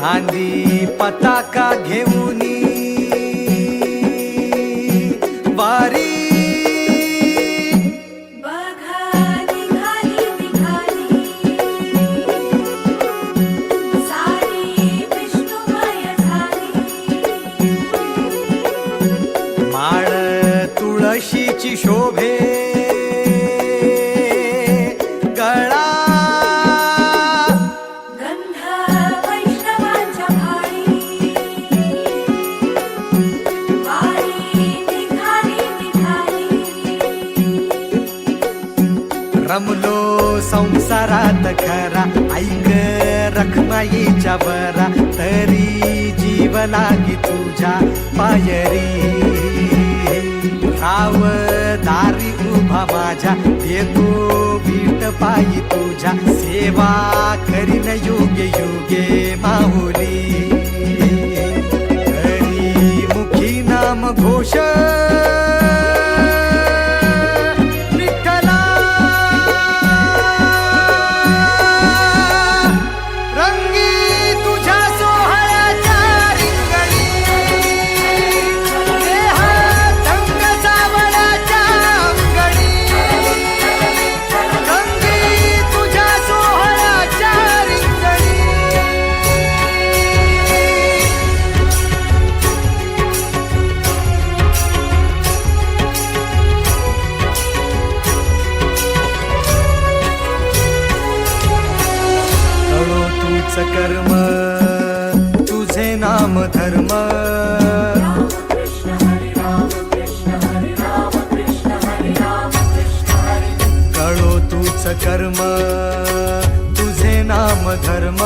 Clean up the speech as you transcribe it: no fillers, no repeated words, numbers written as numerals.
खांदी पताका घेऊनी वारी माळ तुळशीची शोभे गळा गंध वैष्णवांच्या भाळी वारी निघाली रमलो संसारात खरा ऐक रखमाईच्या बरा तरी जीव लागी तुझ्या पायरी राव दारी उभा माझ्या येतो बीट पायी तुझ्या सेवा करीन योगे योगे माहुली हरी मुखी नाम घोष कर्म तुझे नाम धर्म कळो तूच कर्म तुझे नाम धर्म